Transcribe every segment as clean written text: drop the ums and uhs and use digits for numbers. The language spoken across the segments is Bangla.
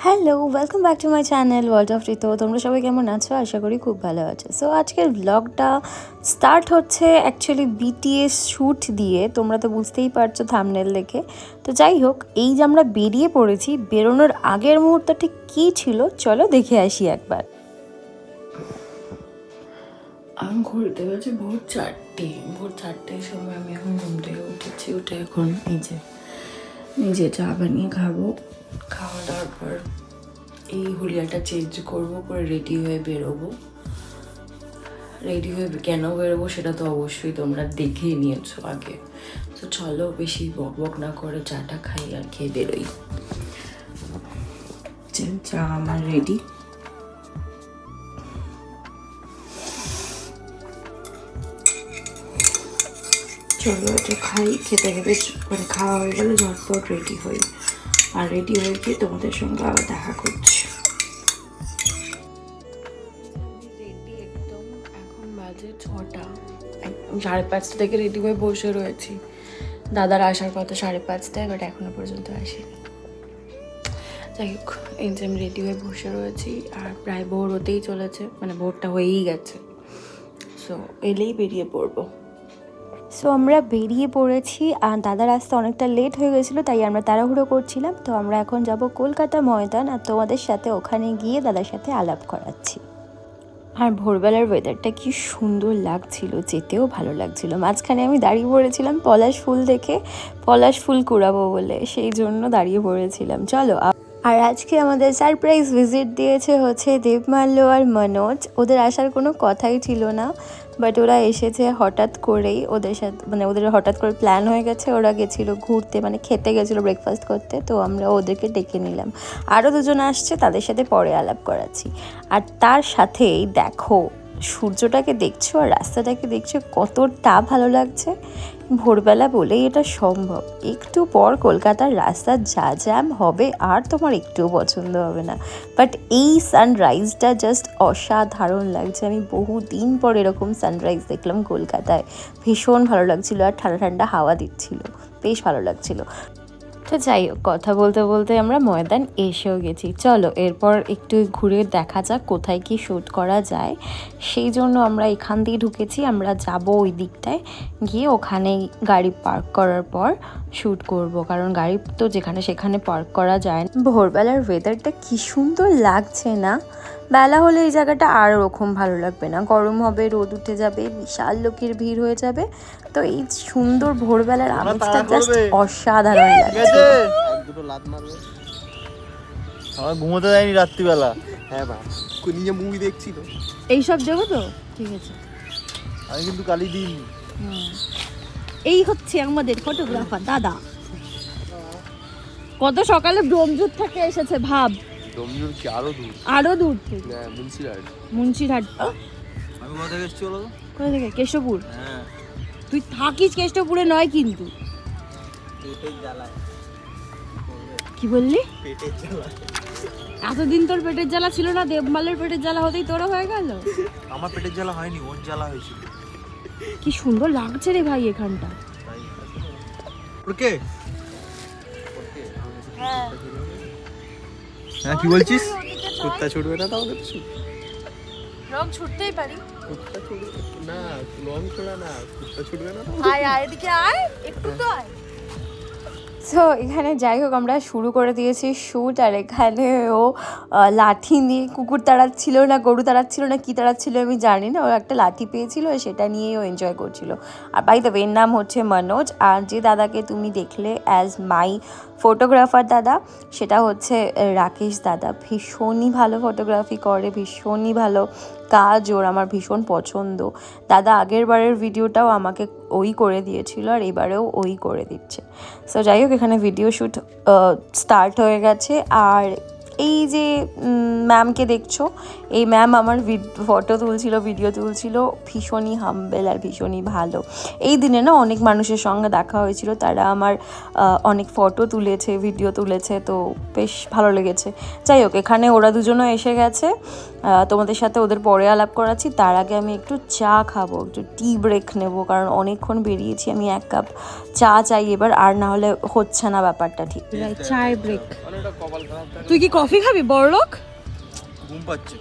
Hello, welcome back to my channel world of Ritu. তোমরা সবাই কেমন আছো? আশা করি খুব ভালো আছো। সো আজকের ব্লগটা স্টার্ট হচ্ছে অ্যাকচুয়ালি বিটিএস শ্যুট দিয়ে। তোমরা তো বুঝতেই পারছো থাম্বনেল দেখে। তো যাই হোক, এই যে আমরা বেরিয়ে পড়েছি, বেরোনোর আগের মুহূর্তটা ঠিক কী ছিল চলো দেখে আসি একবার। আমি ঘুরতে গেছি ভোর 4টের সময় আমি এখন ঘুম থেকে উঠেছি। উঠে এখন নিজে চা বানিয়ে খাবো। খাওয়া দাওয়ার পর এই হুলিয়াটা চেঞ্জ করবো, করে রেডি হয়ে বেরোবো। রেডি হয়ে কেন বেরোবো সেটা তো অবশ্যই তোমরা দেখেই নিয়েছো আগে। তো চলো বেশি বক না করে চাটা খাই আর খেয়ে বেরোই। চা আমার রেডি। চলো এটা খাই, খেতে খেতে মানে খাওয়া হয়ে গেলে ঝটপট রেডি হই। আর রেডি হয়ে গিয়ে তোমাদের সঙ্গে আবার দেখা করছি। রেডি একদম, এখন বাজে 6টা। 5:30 থেকে রেডি হয়ে বসে রয়েছি। দাদার আসার কথা 5:30টায়, বাট এখনো পর্যন্ত আসেনি। যাই হোক, এই যে আমি রেডি হয়ে বসে রয়েছি আর প্রায় ভোর হতেই চলেছে, মানে ভোরটা হয়েই গেছে। সো এলেই বেরিয়ে পড়বো। সো আমরা বেরিয়ে পড়েছি আর দাদার আসতে অনেকটা লেট হয়ে গেছিলো, তাই আমরা তাড়াহুড়ো করছিলাম। তো আমরা এখন যাব কলকাতা ময়দান, আর তোমাদের সাথে ওখানে গিয়ে দাদার সাথে আলাপ করাচ্ছি। আর ভোরবেলার ওয়েদারটা কি সুন্দর লাগছিল, যেতেও ভালো লাগছিল। মাঝখানে আমি দাঁড়িয়ে পড়েছিলাম পলাশ ফুল দেখে, পলাশ ফুল কুড়াবো বলে, সেই জন্য দাঁড়িয়ে পড়েছিলাম। চলো। আর আজকে আমাদের সারপ্রাইজ ভিজিট দিয়েছে হচ্ছে দেবমাল্য আর মনোজ। ওদের আসার কোনো কথাই ছিল না, বাট ওরা এসেছে হঠাৎ করেই। ওদের সাথে মানে ওদের হঠাৎ করে প্ল্যান হয়ে গেছে। ওরা গেছিলো ঘুরতে, মানে খেতে গেছিলো ব্রেকফাস্ট করতে। তো আমরা ওদেরকে ডেকে নিলাম। আরও দুজন আসছে, তাদের সাথে পরে আলাপ করাচ্ছি। আর তার সাথেই দেখো, সূর্যটাকে দেখছো আর রাস্তাটাকে দেখছো, কতটা ভালো লাগছে। ভোরবেলা বলেই এটা সম্ভব। একটু পর কলকাতার রাস্তা যা জ্যাম হবে আর তোমার একটুও পছন্দ হবে না, বাট এই সানরাইজটা জাস্ট অসাধারণ লাগছে। আমি বহুদিন পর এরকম সানরাইজ দেখলাম কলকাতায়। ভীষণ ভালো লাগছিল, আর ঠান্ডা ঠান্ডা হাওয়া দিচ্ছিল, বেশ ভালো লাগছিল। তো যাই হোক, কথা বলতে বলতে আমরা ময়দান এসেও গেছি। চলো এরপর একটু ঘুরে দেখা যাক কোথায় কি শ্যুট করা যায়। সেই জন্য আমরা এখান দিয়ে ঢুকেছি। আমরা যাব ওই দিকটায়, গিয়ে ওখানে গাড়ি পার্ক করার পর শ্যুট করব, কারণ গাড়ি তো যেখানে সেখানে পার্ক করা যায় না। ভোরবেলার ওয়েদারটা কি সুন্দর লাগছে না? বেলা হলে এই জায়গাটা আর ওরকম ভালো লাগবে না, গরম হবে, রোদ উঠে যাবে, বিশাল লোকের ভিড় হয়ে যাবে। তো এই সুন্দর ভোরবেলার আমেজটা জাস্ট অসাধারণ লাগছে। আমার ঘুমোতে যায়নি রাত্রিবেলা। হ্যাঁ ভাই, নিজে মুভি দেখছি তো। এইসব দেবো তো, ঠিক আছে। আমি কিন্তু কালি দিন। এই হচ্ছে আমাদের ফটোগ্রাফার দাদা। কত সকালে ব্রহ্মজুর থেকে এসেছে ভাব। ডোমজুর কি আরো দূর থেকে। হ্যাঁ, মুন্সিরহাট। আমি কোথা থেকে এসেছি বলো তো? কোথা থেকে? কেশবপুর। হ্যাঁ। তুই থাকিস কেষ্টপুরে নয় কিন্তু। পেটের জ্বালায়। কি বললি? পেটের জ্বালায়। এতদিন তোর পেটের জ্বালা ছিল না, দেবমালের পেটের জ্বালা হতেই তোরও হয়ে গেল। আমার পেটের জ্বালা হয়নি, ওর জ্বালা হয়েছিল। কি সুন্দর লাগছে রে ভাই এখানটা। ওকে। হ্যাঁ, কি বলছিস? কুত্তা ছুটবে না তাহলে? রং ছুটতেই পারি। কুত্তা ছুটবে না, রং ছোড়া না, কুত্তা ছুটবে না। আয় আয়, এদিকে আয়, একটু তো আয়। সো এখানে যাই হোক, আমরা শুরু করে দিয়েছি শ্যুট। আর এখানে ও লাঠি নিয়ে কুকুর তাড়াচ্ছিল না, গরু তাড়াচ্ছিল না, কী তাড়াচ্ছিল আমি জানি না। ও একটা লাঠি পেয়েছিল, সেটা নিয়েই ও এনজয় করছিল। আর বাই দ্য ওয়ে, এর নাম হচ্ছে মনোজ। আর যে দাদাকে তুমি দেখলে অ্যাজ মাই ফটোগ্রাফার দাদা, সেটা হচ্ছে রাকেশ দাদা। ভীষণই ভালো ফটোগ্রাফি করে, ভীষণই ভালো কাজ ওর, আমার ভীষণ পছন্দ। দাদা আগের বারের ভিডিওটাও আমাকে ওই করে দিয়েছিল, আর এবারেও ওই করে দিচ্ছে। সো যাই হোক, এখানে ভিডিও শ্যুট স্টার্ট হয়ে গেছে। আর এই যে ম্যামকে দেখছো, এই ম্যাম আমার ফটো তুলছিল, ভিডিও তুলছিল। ভীষণই হাম্বেল আর ভীষণই ভালো। এই দিনে না অনেক মানুষের সঙ্গে দেখা হয়েছিল, তারা আমার অনেক ফটো তুলেছে, ভিডিও তুলেছে, তো বেশ ভালো লেগেছে। যাই হোক, এখানে ওরা দুজনও এসে গেছে। তোমাদের সাথে ওদের পরে আলাপ করাচ্ছি। তার আগে আমি একটু চা খাবো, একটু টি ব্রেক নেব, কারণ অনেকক্ষণ বেরিয়েছি। আমি 1 কাপ চা চাই এবার, আর না হলে হচ্ছে না ব্যাপারটা ঠিক। চায়ের ব্রেক। তুই কি কফি খাবি বড়লোক? ঘুম পাচ্ছে।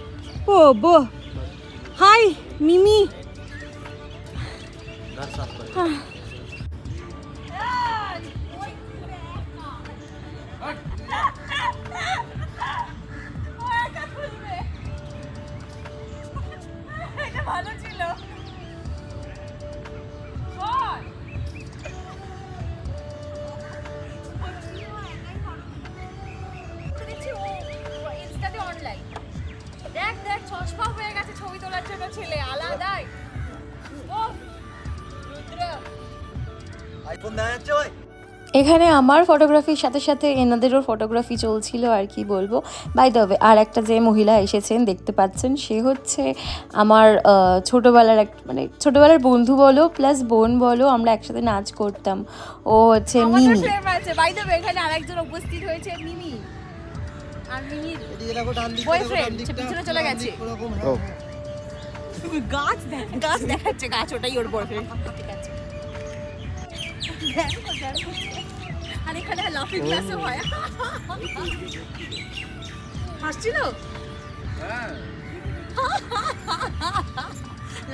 ও বো, হাই মিমি। দাঁত সাফ করে। ভালো ছিল। দেখ দেখ চশমা হয়ে গেছে ছবি তোলার জন্য ছেলে আলাদাই। আইফোন দেখা যাচ্ছে ভাই? এখানে আমার ফটোগ্রাফির সাথে সাথে এনাদেরও ফটোগ্রাফি চলছিল আর কি বলবো। বাই দ্য ওয়ে, আর একটা যে মহিলা এসেছেন দেখতে পাচ্ছেন, সে হচ্ছে আমার ছোটোবেলার মানে ছোটোবেলার বন্ধু বলো প্লাস বোন বলো, আমরা একসাথে নাচ করতাম। ও হচ্ছে মিমি। বাই দ্য ওয়ে এখানে আরেকজন উপস্থিত হয়েছে, মিমি। আর মিমির এদিকে দেখো, ডান দিকে বয়ফ্রেন্ড পিছনে চলে গেছে। ও গাছ দেখাচ্ছে, গাছ ওটাই ওর বয়ফ্রেন্ড। ঠিক আছে, আর এখানে লাফিং ক্লাসও হয়। হাসছিল,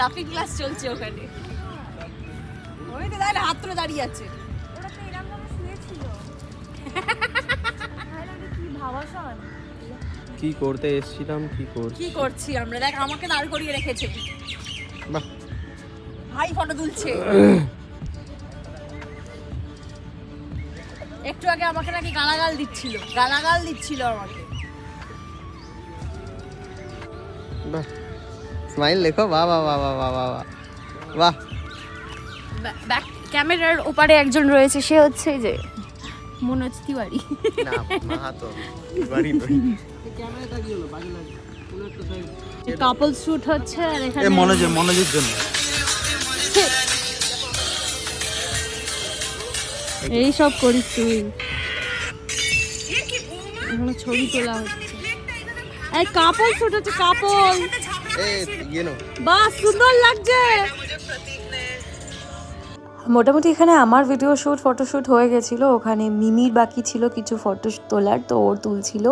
লাফিং ক্লাস চলছে ওখানে। ওই তো দাঁড়িয়ে হাত তুলে দাঁড়িয়ে আছে। ওরা তো এরকম ভাবে শুয়েছিল। কি ভাবাসন, কি করতে এসেছিলাম, কি করছি আমরা, দেখ আমাকে দাঁড় করিয়ে রেখেছে। বাহ, ভাই ফটো তুলছে। একটু আগে আমাকে নাকি গালাগাল দিচ্ছিল আমাকে। বাহ, স্মাইল দেখো, বাহ বাহ বাহ বাহ বাহ বাহ বাহ। ব্যাক ক্যামেরার ওপারে একজন রয়েছে, সে হচ্ছে যে মনোজ তিওয়ারি। না মা তো বাড়ি তো ক্যামেরাটা কি হলো বাজে লাগে পুরো একটা সাইড। কাপল শুট হচ্ছে আর এখানে মনোজের জন্য এই সব করিস তুই। এখানে ছবি তোলা হচ্ছে, এই কাপল শুট হচ্ছে, কাপল। এই ইয়ে নো বাহ সুন্দর লাগছে। মোটামুটি এখানে আমার ভিডিও শ্যুট ফটোশ্যুট হয়ে গেছিলো। ওখানে মিমির বাকি ছিল কিছু ফটো তোলার, তো ওর তুলছিল।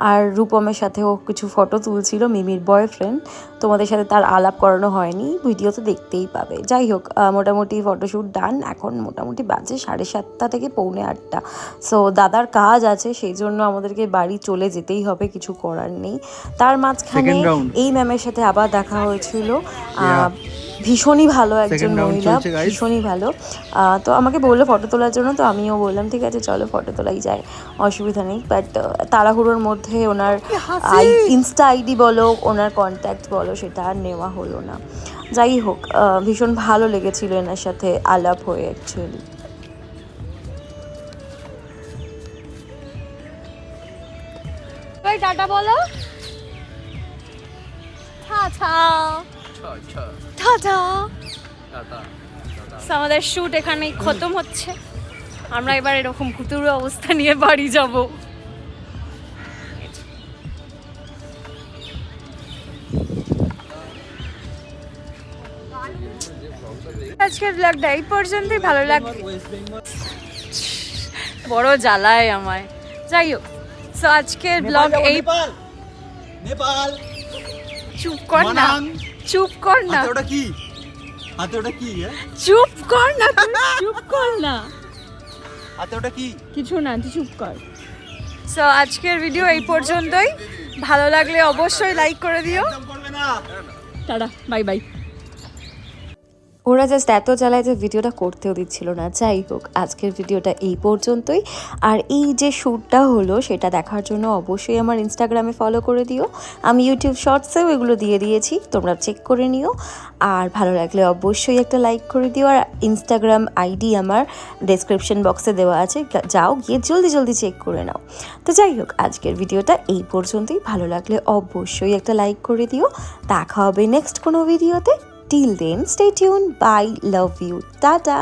আর রূপমের সাথে ও কিছু ফটো তুলছিল, মিমির বয়ফ্রেন্ড। তোমাদের সাথে তার আলাপ করানো হয়নি, ভিডিও তো দেখতেই পাবে। যাই হোক, মোটামুটি ফটোশ্যুট ডান। এখন মোটামুটি বাজে 7:30 থেকে 7:45। সো দাদার কাজ আছে, সেই জন্য আমাদেরকে বাড়ি চলে যেতেই হবে, কিছু করার নেই। তার মাঝখানে এই ম্যামের সাথে আবার দেখা হয়েছিল। ভীষণই ভালো একজন মহিলা, ভীষণই ভালো। তো আমাকে বললো ফটো তোলার জন্য, তো আমিও বললাম ঠিক আছে চলো ফটো তোলাই যায়, অসুবিধা নেই। বাট তাড়াহুড়োর মধ্যে ওনার ইনস্টা আইডি বলো, ওনার কন্ট্যাক্ট বলো, সেটা আর নেওয়া হলো না। যাই হোক, ভীষণ ভালো লেগেছিল এনার সাথে আলাপ হয়ে অ্যাকচুয়ালি। টাটা বলো, আমাদের শুট এখানেই খতম হচ্ছে। আমরা এবার এরকম কুতুরু অবস্থা নিয়ে বাড়ি যাব। আজকের ব্লগটা এই পর্যন্তই। ভালো লাগবে, বড় জ্বালায় আমায়। যাই হোক, সো আজকের ব্লগ এই। নেপাল চুপ কর না, চুপ কর না, ওটা কি হাতে, ওটা কি চুপ কর না, চুপ কর না, হাতে ওটা কি? কিছু না, তুই চুপ কর। সো আজকের ভিডিও এই পর্যন্তই। ভালো লাগলে অবশ্যই লাইক করে দিও। Tata, bye bye. ওরা জাস্ট এত চালায় যে ভিডিওটা করতেও দিচ্ছিল না। যাই হোক, আজকের ভিডিওটা এই পর্যন্তই। আর এই যে শ্যুটটা হলো সেটা দেখার জন্য অবশ্যই আমার ইনস্টাগ্রামে ফলো করে দিও। আমি ইউটিউব শর্টসেও এগুলো দিয়ে দিয়েছি, তোমরা চেক করে নিও। আর ভালো লাগলে অবশ্যই একটা লাইক করে দিও। আর ইনস্টাগ্রাম আইডি আমার ডেসক্রিপশন বক্সে দেওয়া আছে, যাও গিয়ে জলদি জলদি চেক করে নাও। তো যাই হোক, আজকের ভিডিওটা এই পর্যন্তই। ভালো লাগলে অবশ্যই একটা লাইক করে দিও। দেখা হবে নেক্সট কোনো ভিডিওতে। Till then, stay tuned. Bye. Love you. Tata.